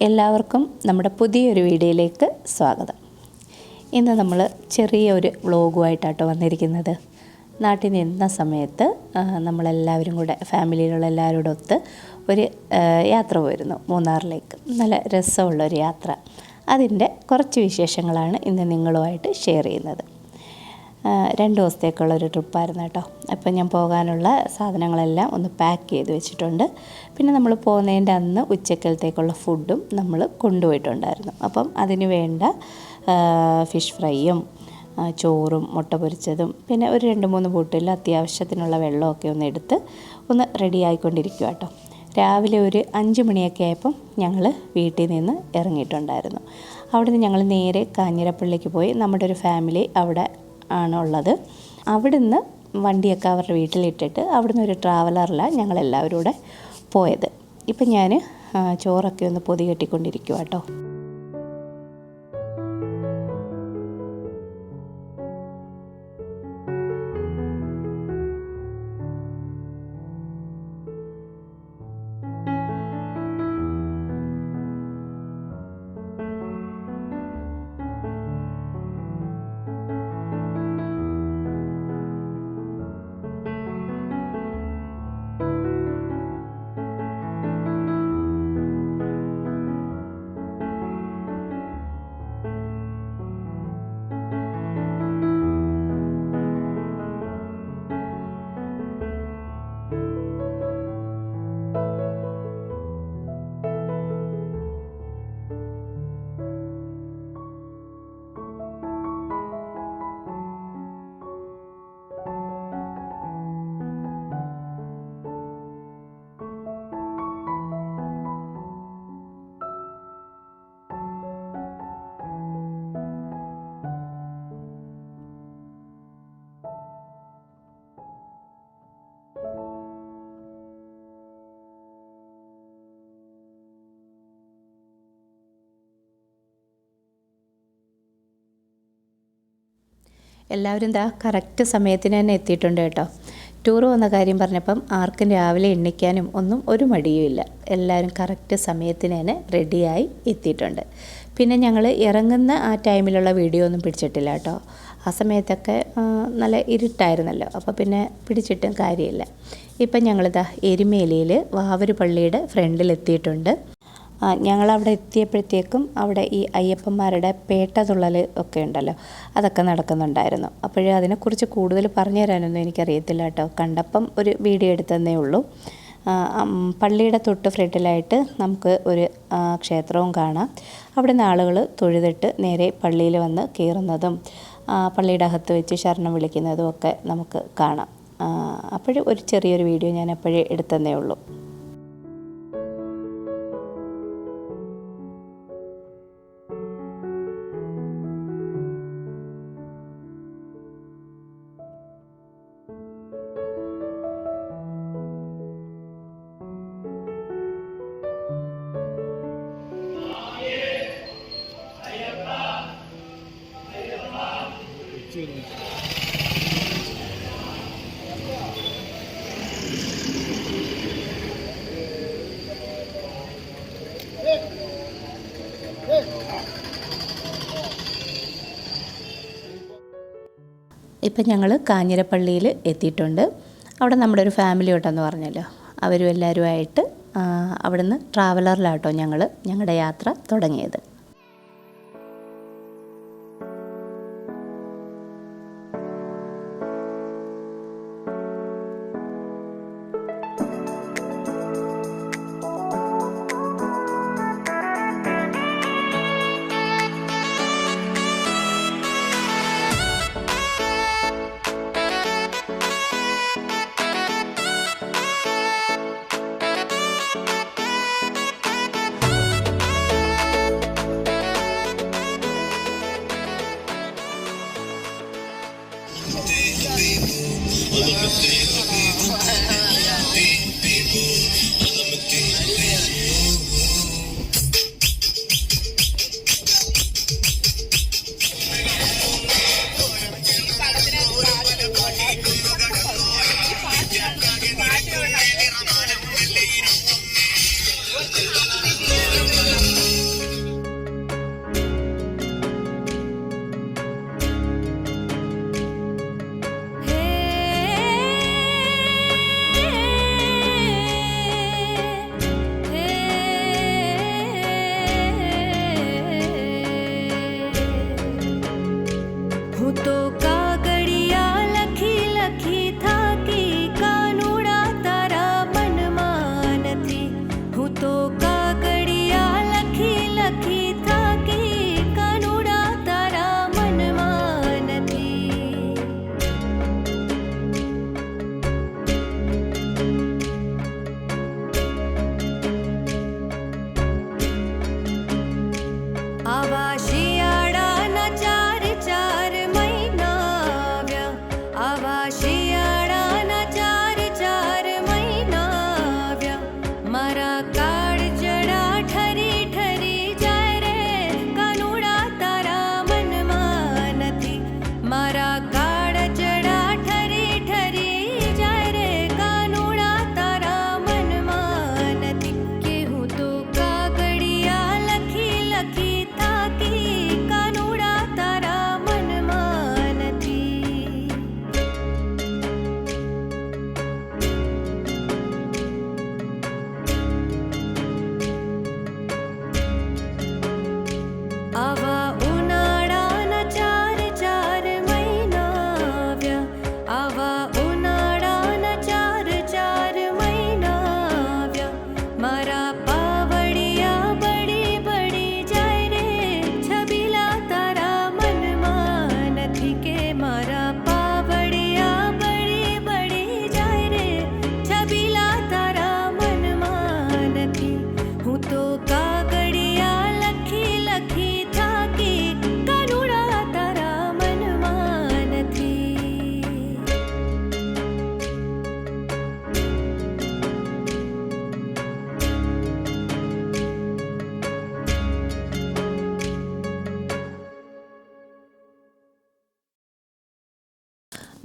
എല്ലാവർക്കും നമ്മുടെ പുതിയൊരു വീഡിയോയിലേക്ക് സ്വാഗതം. ഇന്ന് നമ്മൾ ചെറിയൊരു വ്ളോഗുമായിട്ടാട്ടോ വന്നിരിക്കുന്നത്. നാട്ടിൽ നിന്ന സമയത്ത് നമ്മളെല്ലാവരും കൂടെ ഫാമിലിയിലുള്ള എല്ലാവരോടും ഒത്ത് ഒരു യാത്ര പോയിരുന്നു മൂന്നാറിലേക്ക്. നല്ല രസമുള്ളൊരു യാത്ര. അതിൻ്റെ കുറച്ച് വിശേഷങ്ങളാണ് ഇന്ന് നിങ്ങളുമായിട്ട് ഷെയർ ചെയ്യുന്നത്. 2 ദിവസത്തേക്കുള്ളൊരു ട്രിപ്പായിരുന്നു കേട്ടോ. അപ്പം ഞാൻ പോകാനുള്ള സാധനങ്ങളെല്ലാം ഒന്ന് പാക്ക് ചെയ്ത് വെച്ചിട്ടുണ്ട്. പിന്നെ നമ്മൾ പോകുന്നതിൻ്റെ അന്ന് ഉച്ചക്കലത്തേക്കുള്ള ഫുഡും നമ്മൾ കൊണ്ടുപോയിട്ടുണ്ടായിരുന്നു. അപ്പം അതിന് വേണ്ട ഫിഷ് ഫ്രൈയും ചോറും മുട്ട പൊരിച്ചതും പിന്നെ ഒരു 2-3 ബോട്ടിൽ അത്യാവശ്യത്തിനുള്ള വെള്ളമൊക്കെ ഒന്ന് എടുത്ത് ഒന്ന് റെഡി ആയിക്കൊണ്ടിരിക്കുക കേട്ടോ. രാവിലെ ഒരു 5 മണിയൊക്കെ ആയപ്പം ഞങ്ങൾ വീട്ടിൽ നിന്ന് ഇറങ്ങിയിട്ടുണ്ടായിരുന്നു. അവിടുന്ന് ഞങ്ങൾ നേരെ കാഞ്ഞിരപ്പള്ളിക്ക് പോയി. നമ്മുടെ ഒരു ഫാമിലി അവിടെ ആണുള്ളത്. അവിടുന്ന് വണ്ടിയൊക്കെ അവരുടെ വീട്ടിലിട്ടിട്ട് അവിടുന്ന് ഒരു ട്രാവലറിലാണ് ഞങ്ങളെല്ലാവരും കൂടെ പോയത്. ഇപ്പം ഞാൻ ചോറൊക്കെ ഒന്ന് പൊതി കെട്ടിക്കൊണ്ടിരിക്കുക കേട്ടോ. എല്ലാവരും കറക്റ്റ് സമയത്തിന് തന്നെ എത്തിയിട്ടുണ്ട് കേട്ടോ. ടൂർ വന്ന കാര്യം പറഞ്ഞപ്പം ആർക്കും രാവിലെ എണ്ണിക്കാനും ഒന്നും ഒരു മടിയുമില്ല. എല്ലാവരും കറക്റ്റ് സമയത്തിന് തന്നെ റെഡിയായി എത്തിയിട്ടുണ്ട്. പിന്നെ ഞങ്ങൾ ഇറങ്ങുന്ന ആ ടൈമിലുള്ള വീഡിയോ ഒന്നും പിടിച്ചിട്ടില്ല കേട്ടോ. ആ സമയത്തൊക്കെ നല്ല ഇരുട്ടായിരുന്നല്ലോ. അപ്പോൾ പിന്നെ പിടിച്ചിട്ടും കാര്യമില്ല. ഇപ്പം ഞങ്ങളിതാ എരുമേലിയിൽ വാവര് പള്ളിയുടെ ഫ്രണ്ടിലെത്തിയിട്ടുണ്ട്. ഞങ്ങളവിടെ എത്തിയപ്പോഴത്തേക്കും അവിടെ ഈ അയ്യപ്പന്മാരുടെ പേട്ട തുള്ളൽ ഒക്കെ ഉണ്ടല്ലോ, അതൊക്കെ നടക്കുന്നുണ്ടായിരുന്നു. അപ്പോഴേ അതിനെക്കുറിച്ച് കൂടുതൽ പറഞ്ഞു തരാനൊന്നും എനിക്കറിയത്തില്ല കേട്ടോ. കണ്ടപ്പം ഒരു വീഡിയോ എടുത്തതന്നേ ഉള്ളൂ. പള്ളിയുടെ തൊട്ട് ഫ്രണ്ടിലായിട്ട് നമുക്ക് ഒരു ക്ഷേത്രവും കാണാം. അവിടെ നിന്ന് ആളുകൾ തൊഴുതിട്ട് നേരെ പള്ളിയിൽ വന്ന് കയറുന്നതും പള്ളിയുടെ അകത്ത് വെച്ച് ശരണം വിളിക്കുന്നതും ഒക്കെ നമുക്ക് കാണാം. അപ്പോഴേ ഒരു ചെറിയൊരു വീഡിയോ ഞാൻ അപ്പോഴേ എടുത്തതന്നേ ഉള്ളൂ. ഇപ്പം ഞങ്ങൾ കാഞ്ഞിരപ്പള്ളിയിൽ എത്തിയിട്ടുണ്ട്. അവിടെ നമ്മുടെ ഒരു ഫാമിലി ഉണ്ടെന്ന് പറഞ്ഞല്ലോ, അവരും എല്ലാവരുമായിട്ട് അവിടുന്ന് ട്രാവലറിലാട്ടോ ഞങ്ങളുടെ യാത്ര തുടങ്ങിയത്.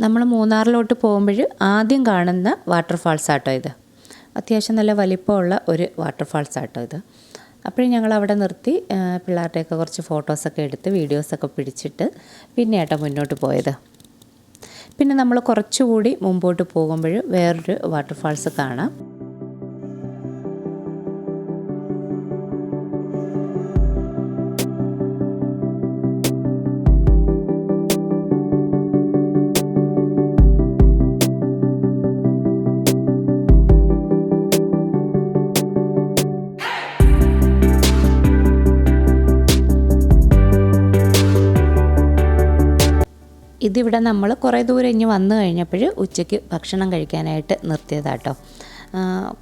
നമ്മൾ മൂന്നാറിലോട്ട് പോകുമ്പോൾ ആദ്യം കാണുന്ന വാട്ടർഫാൾസ് ആട്ടോ ഇത്. അത്യാവശ്യം നല്ല വലിപ്പമുള്ള ഒരു വാട്ടർഫാൾസ് ആട്ടോ ഇത്. അപ്പോഴും ഞങ്ങൾ അവിടെ നിർത്തി പിള്ളേരുടെയൊക്കെ കുറച്ച് ഫോട്ടോസൊക്കെ എടുത്ത് വീഡിയോസൊക്കെ പിടിച്ചിട്ട് പിന്നെയാട്ടോ മുന്നോട്ട് പോയത്. പിന്നെ നമ്മൾ കുറച്ചുകൂടി മുമ്പോട്ട് പോകുമ്പോൾ വേറൊരു വാട്ടർഫാൾസ് കാണാം. ഇതിവിടെ നമ്മൾ കുറേ ദൂരം ഇനി വന്നു കഴിഞ്ഞപ്പോൾ ഉച്ചയ്ക്ക് ഭക്ഷണം കഴിക്കാനായിട്ട് നിർത്തിയതാട്ടോ.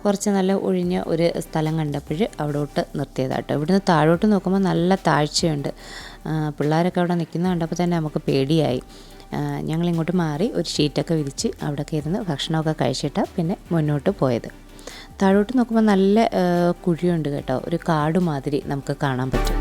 കുറച്ച് നല്ല ഒഴിഞ്ഞ ഒരു സ്ഥലം കണ്ടപ്പോൾ അവിടോട്ട് നിർത്തിയതാട്ടോ. ഇവിടുന്ന് താഴോട്ട് നോക്കുമ്പോൾ നല്ല താഴ്ചയുണ്ട്. പിള്ളേരൊക്കെ അവിടെ നിൽക്കുന്നത് കണ്ടപ്പോൾ തന്നെ നമുക്ക് പേടിയായി. ഞങ്ങളിങ്ങോട്ട് മാറി ഒരു ഷീറ്റൊക്കെ വിരിച്ച് അവിടെയൊക്കെ ഇരുന്ന് ഭക്ഷണമൊക്കെ കഴിച്ചിട്ടാണ് പിന്നെ മുന്നോട്ട് പോയത്. താഴോട്ട് നോക്കുമ്പോൾ നല്ല കുഴിയുണ്ട് കേട്ടോ. ഒരു കാട് മാതിരി നമുക്ക് കാണാൻ പറ്റും.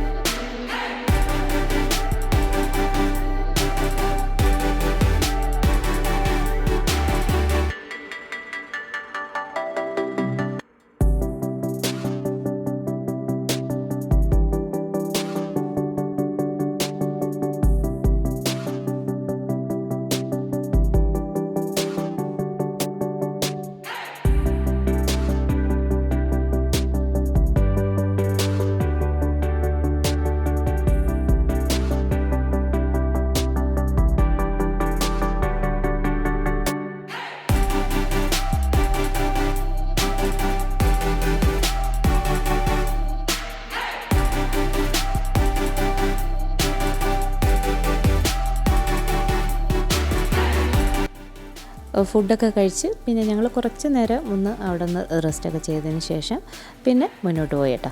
ഫുഡൊക്കെ കഴിച്ച് പിന്നെ ഞങ്ങൾ കുറച്ച് നേരം ഒന്ന് അവിടെ നിന്ന് റെസ്റ്റൊക്കെ ചെയ്തതിന് ശേഷം പിന്നെ മുന്നോട്ട് പോയിട്ടാ.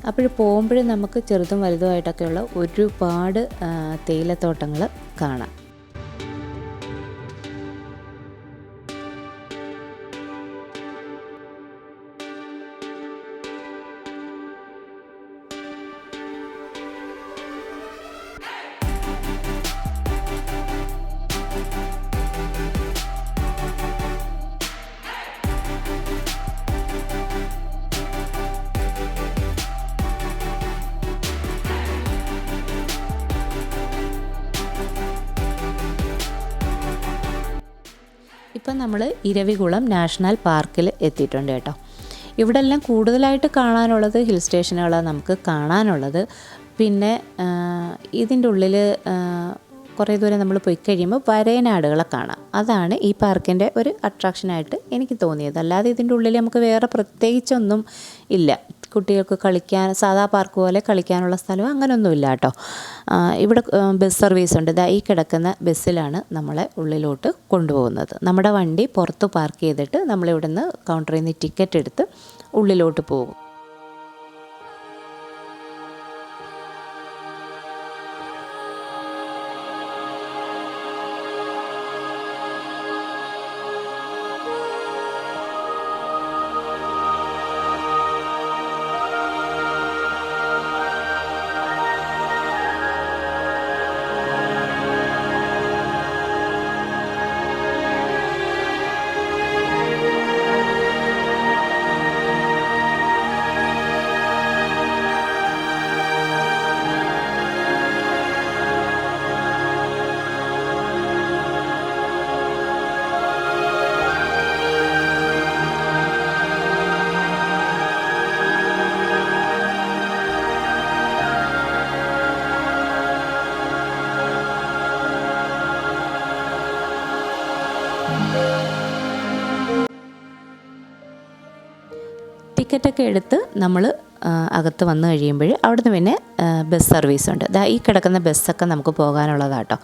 അപ്പോൾ പോകുമ്പോഴും നമുക്ക് ചെറുതും വലുതുമായിട്ടൊക്കെയുള്ള ഒരുപാട് തേയിലത്തോട്ടങ്ങൾ കാണാം. ഇപ്പം നമ്മൾ ഇരവികുളം നാഷണൽ പാർക്കിൽ എത്തിയിട്ടുണ്ട് കേട്ടോ. ഇവിടെ എല്ലാം കൂടുതലായിട്ട് കാണാനുള്ളത് ഹിൽ സ്റ്റേഷനുകളാണ് നമുക്ക് കാണാനുള്ളത്. പിന്നെ ഇതിൻ്റെ ഉള്ളിൽ കുറേ ദൂരം നമ്മൾ പോയി കഴിയുമ്പോൾ വരയനാടുകളെ കാണാം. അതാണ് ഈ പാർക്കിൻ്റെ ഒരു അട്രാക്ഷനായിട്ട് എനിക്ക് തോന്നിയത്. അല്ലാതെ ഇതിൻ്റെ ഉള്ളിൽ നമുക്ക് വേറെ പ്രത്യേകിച്ചൊന്നും ഇല്ല. കുട്ടികൾക്ക് കളിക്കാൻ സാധാ പാർക്ക് പോലെ കളിക്കാനുള്ള സ്ഥലം അങ്ങനെയൊന്നുമില്ല കേട്ടോ. ഇവിടെ ബസ് സർവീസ് ഉണ്ട്. ഈ കിടക്കുന്ന ബസ്സിലാണ് നമ്മളെ ഉള്ളിലോട്ട് കൊണ്ടുപോകുന്നത്. നമ്മുടെ വണ്ടി പുറത്ത് പാർക്ക് ചെയ്തിട്ട് നമ്മളിവിടുന്ന് കൗണ്ടറിൽ നിന്ന് ടിക്കറ്റ് എടുത്ത് ഉള്ളിലോട്ട് പോകും. ടിക്കറ്റൊക്കെ എടുത്ത് നമ്മൾ അകത്ത് വന്നു കഴിയുമ്പോൾ അവിടുന്ന് പിന്നെ ബസ് സർവീസുണ്ട്. ഈ കിടക്കുന്ന ബസ്സൊക്കെ നമുക്ക് പോകാനുള്ളതാട്ടോ.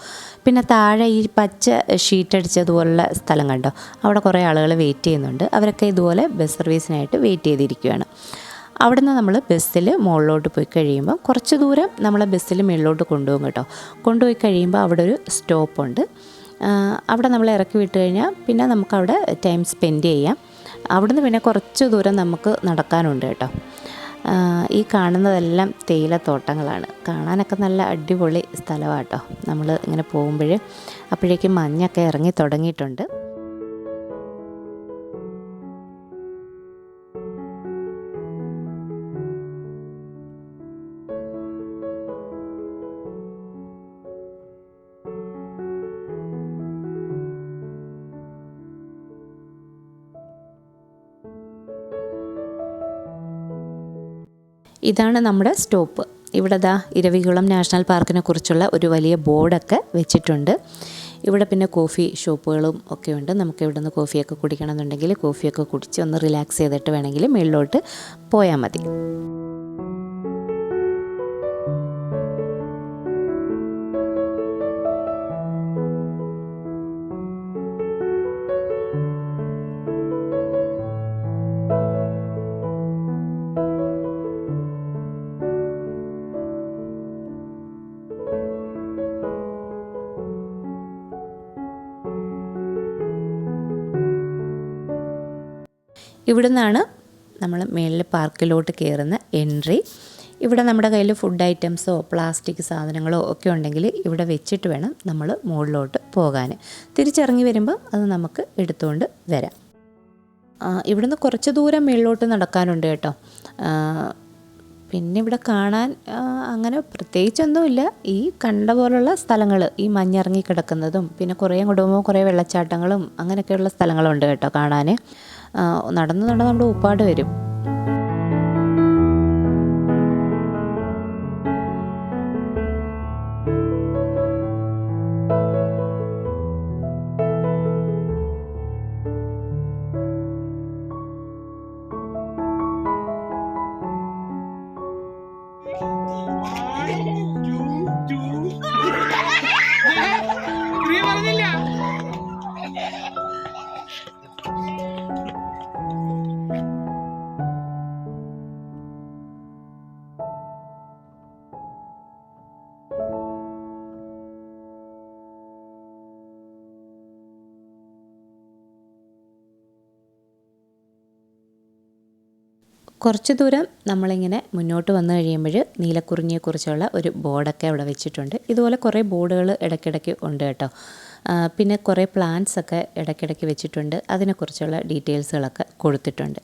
പിന്നെ താഴെ ഈ പച്ച ഷീറ്റ് അടിച്ചതുപോലുള്ള സ്ഥലം കണ്ടോ, അവിടെ കുറേ ആളുകൾ വെയിറ്റ് ചെയ്യുന്നുണ്ട്. അവരൊക്കെ ഇതുപോലെ ബസ് സർവീസിനായിട്ട് വെയിറ്റ് ചെയ്തിരിക്കുകയാണ്. അവിടുന്ന് നമ്മൾ ബസ്സിൽ മുകളിലോട്ട് പോയി കഴിയുമ്പോൾ കുറച്ച് ദൂരം നമ്മളെ ബസ്സിൽ മുകളിലോട്ട് കൊണ്ടുപോകും കേട്ടോ. കൊണ്ടുപോയി കഴിയുമ്പോൾ അവിടെ ഒരു സ്റ്റോപ്പുണ്ട്. അവിടെ നമ്മൾ ഇറക്കി വിട്ട് കഴിഞ്ഞാൽ പിന്നെ നമുക്കവിടെ ടൈം സ്പെൻഡ് ചെയ്യാം. അവിടുന്ന് പിന്നെ കുറച്ച് ദൂരം നമുക്ക് നടക്കാനുണ്ട് കേട്ടോ. ഈ കാണുന്നതെല്ലാം തേയിലത്തോട്ടങ്ങളാണ്. കാണാനൊക്കെ നല്ല അടിപൊളി സ്ഥലമാണ് കേട്ടോ. നമ്മൾ ഇങ്ങനെ പോകുമ്പോൾ അപ്പോഴേക്കും മഞ്ഞൊക്കെ ഇറങ്ങി തുടങ്ങിയിട്ടുണ്ട്. ഇതാണ് നമ്മുടെ സ്റ്റോപ്പ്. ഇവിടെ ഇരവികുളം നാഷണൽ പാർക്കിനെ കുറിച്ചുള്ള ഒരു വലിയ ബോർഡൊക്കെ വെച്ചിട്ടുണ്ട്. ഇവിടെ പിന്നെ കോഫി ഷോപ്പുകളും ഒക്കെ ഉണ്ട്. നമുക്ക് ഇവിടെ നിന്ന് കോഫിയൊക്കെ കുടിക്കണമെന്നുണ്ടെങ്കിൽ കോഫിയൊക്കെ കുടിച്ച് ഒന്ന് റിലാക്സ് ചെയ്തിട്ട് വേണമെങ്കിൽ മുകളിലോട്ട് പോയാൽ മതി. ഇവിടെ നിന്നാണ് നമ്മൾ മേളിൽ പാർക്കിലോട്ട് കയറുന്ന എൻട്രി. ഇവിടെ നമ്മുടെ കയ്യിൽ ഫുഡ് ഐറ്റംസോ പ്ലാസ്റ്റിക് സാധനങ്ങളോ ഒക്കെ ഉണ്ടെങ്കിൽ ഇവിടെ വെച്ചിട്ട് വേണം നമ്മൾ മുകളിലോട്ട് പോകാൻ. തിരിച്ചിറങ്ങി വരുമ്പം അത് നമുക്ക് എടുത്തുകൊണ്ട് വരാം. ഇവിടുന്ന് കുറച്ച് ദൂരം മുകളിലോട്ട് നടക്കാനുണ്ട് കേട്ടോ. പിന്നെ ഇവിടെ കാണാൻ അങ്ങനെ പ്രത്യേകിച്ചൊന്നുമില്ല. ഈ കണ്ട പോലുള്ള സ്ഥലങ്ങൾ, ഈ മഞ്ഞിറങ്ങി കിടക്കുന്നതും പിന്നെ കുറേ കുടുംബവും കുറേ വെള്ളച്ചാട്ടങ്ങളും അങ്ങനെയൊക്കെയുള്ള സ്ഥലങ്ങളുണ്ട് കേട്ടോ കാണാൻ. നടന്ന് നമ്മുടെ ഉപ്പാട് വരും. കുറച്ച് ദൂരം നമ്മളിങ്ങനെ മുന്നോട്ട് വന്നു കഴിയുമ്പോൾ നീലക്കുറിഞ്ഞിയെക്കുറിച്ചുള്ള ഒരു ബോർഡൊക്കെ അവിടെ വെച്ചിട്ടുണ്ട്. ഇതുപോലെ കുറേ ബോർഡുകൾ ഇടയ്ക്കിടയ്ക്ക് ഉണ്ട് കേട്ടോ. പിന്നെ കുറേ പ്ലാന്റ്സൊക്കെ ഇടയ്ക്കിടയ്ക്ക് വെച്ചിട്ടുണ്ട്. അതിനെക്കുറിച്ചുള്ള ഡീറ്റെയിൽസുകളൊക്കെ കൊടുത്തിട്ടുണ്ട്.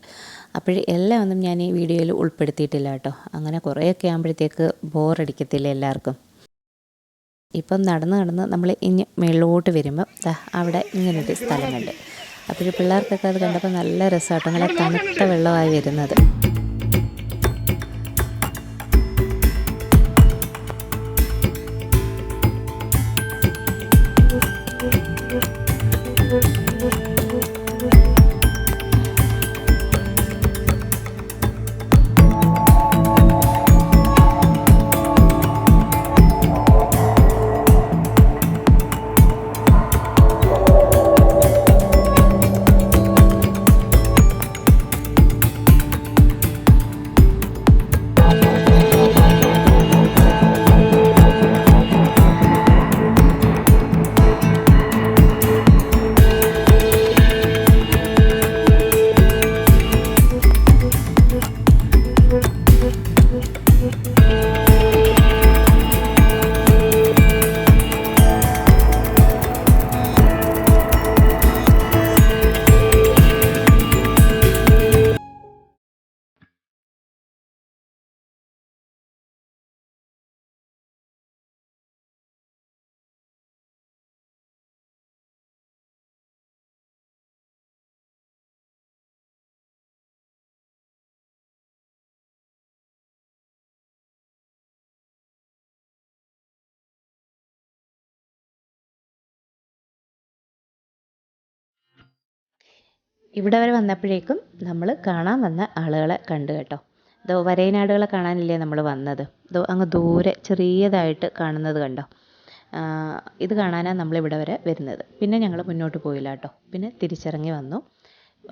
അപ്പോൾ എല്ലാം ഒന്നും ഞാൻ ഈ വീഡിയോയിൽ ഉൾപ്പെടുത്തിയിട്ടില്ല കേട്ടോ. അങ്ങനെ കുറേയൊക്കെ ആകുമ്പോഴത്തേക്ക് ബോറടിക്കത്തില്ല എല്ലാവർക്കും. ഇപ്പം നടന്ന് നമ്മൾ ഇനി മുകളിലോട്ട് വരുമ്പം അവിടെ ഇങ്ങനൊരു സ്ഥലമുണ്ട്. അപ്പോൾ പിള്ളേർക്കൊക്കെ അത് കണ്ടപ്പോൾ നല്ല രസമാട്ടോ, നല്ല തണുത്ത വെള്ളമായി വരുന്നത്. ഇവിടെ വരെ വന്നപ്പോഴേക്കും നമ്മൾ കാണാൻ വന്ന ആളുകളെ കണ്ടു കേട്ടോ. ഇതോ വരയനാടുകളെ കാണാനില്ലേ നമ്മൾ വന്നത്. ഇതോ അങ്ങ് ദൂരെ ചെറിയതായിട്ട് കാണുന്നത് കണ്ടോ. ഇത് കാണാനാണ് നമ്മളിവിടെ വരെ വരുന്നത്. പിന്നെ ഞങ്ങൾ മുന്നോട്ട് പോയില്ല കേട്ടോ. പിന്നെ തിരിച്ചിറങ്ങി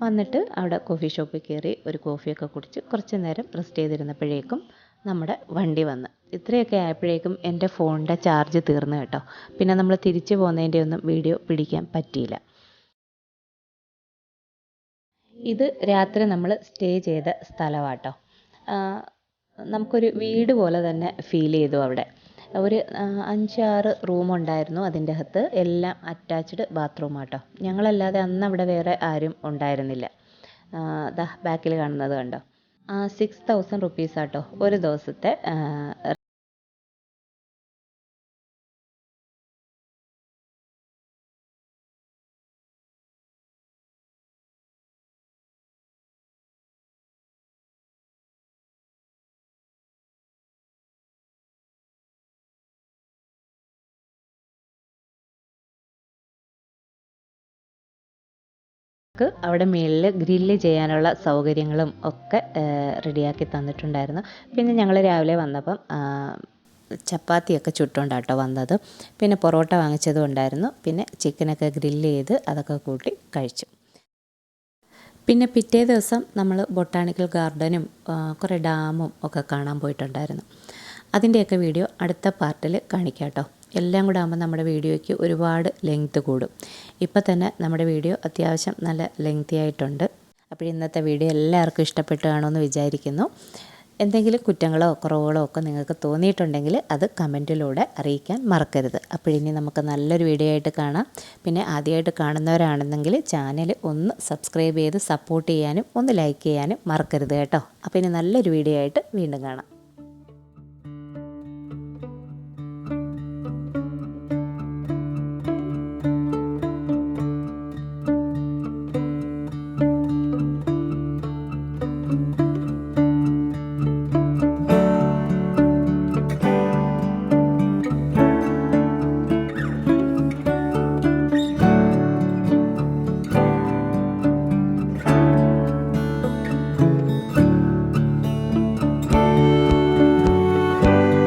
വന്നിട്ട് അവിടെ കോഫി ഷോപ്പിൽ കയറി ഒരു കോഫിയൊക്കെ കുടിച്ച് കുറച്ച് നേരം റെസ്റ്റ് ചെയ്തിരുന്നപ്പോഴേക്കും നമ്മുടെ വണ്ടി വന്ന്. ഇത്രയൊക്കെ ആയപ്പോഴേക്കും എൻ്റെ ഫോണിൻ്റെ ചാർജ് തീർന്നു കേട്ടോ. പിന്നെ നമ്മൾ തിരിച്ചു പോകുന്നതിൻ്റെ ഒന്നും വീഡിയോ പിടിക്കാൻ പറ്റിയില്ല. ഇത് രാത്രി നമ്മൾ സ്റ്റേ ചെയ്ത സ്ഥലമാട്ടോ. നമുക്കൊരു വീട് പോലെ തന്നെ ഫീൽ ചെയ്തു അവിടെ. ഒരു 5-6 റൂമുണ്ടായിരുന്നു അതിൻ്റെ അകത്ത്. എല്ലാം അറ്റാച്ച്ഡ് ബാത്റൂമാട്ടോ. ഞങ്ങളല്ലാതെ അന്ന് അവിടെ വേറെ ആരും ഉണ്ടായിരുന്നില്ല. ദാ ബാക്കിൽ കാണുന്നത് കണ്ടോ. 6000 റുപ്പീസാട്ടോ ഒരു ദിവസത്തെ അവിടെ മുകളിൽ ഗ്രില്ല് ചെയ്യാനുള്ള സൗകര്യങ്ങളും ഒക്കെ റെഡിയാക്കി തന്നിട്ടുണ്ടായിരുന്നു. പിന്നെ ഞങ്ങൾ രാവിലെ വന്നപ്പം ചപ്പാത്തിയൊക്കെ ചുട്ടുകൊണ്ടാട്ടോ വന്നത്. പിന്നെ പൊറോട്ട വാങ്ങിച്ചതും ഉണ്ടായിരുന്നു. പിന്നെ ചിക്കനൊക്കെ ഗ്രില്ല് ചെയ്ത് അതൊക്കെ കൂട്ടി കഴിച്ചു. പിന്നെ പിറ്റേ ദിവസം നമ്മൾ ബൊട്ടാണിക്കൽ ഗാർഡനും കുറേ ഡാമും ഒക്കെ കാണാൻ പോയിട്ടുണ്ടായിരുന്നു. അതിൻ്റെയൊക്കെ വീഡിയോ അടുത്ത പാർട്ടിൽ കാണിക്കാം കേട്ടോ. എല്ലാം കൂടെ ആകുമ്പോൾ നമ്മുടെ വീഡിയോയ്ക്ക് ഒരുപാട് ലെങ്ത്ത് കൂടും. ഇപ്പം തന്നെ നമ്മുടെ വീഡിയോ അത്യാവശ്യം നല്ല ലെങ്തി ആയിട്ടുണ്ട്. അപ്പോൾ ഇന്നത്തെ വീഡിയോ എല്ലാവർക്കും ഇഷ്ടപ്പെട്ടു കാണുമെന്ന് വിചാരിക്കുന്നു. എന്തെങ്കിലും കുറ്റങ്ങളോ കുറവുകളോ ഒക്കെ നിങ്ങൾക്ക് തോന്നിയിട്ടുണ്ടെങ്കിൽ അത് കമൻറ്റിലൂടെ അറിയിക്കാൻ മറക്കരുത്. അപ്പോഴിനി നമുക്ക് നല്ലൊരു വീഡിയോ ആയിട്ട് കാണാം. പിന്നെ ആദ്യമായിട്ട് കാണുന്നവരാണെന്നെങ്കിൽ ചാനൽ ഒന്ന് സബ്സ്ക്രൈബ് ചെയ്ത് സപ്പോർട്ട് ചെയ്യാനും ഒന്ന് ലൈക്ക് ചെയ്യാനും മറക്കരുത് കേട്ടോ. അപ്പോൾ ഇനി നല്ലൊരു വീഡിയോ ആയിട്ട് വീണ്ടും കാണാം.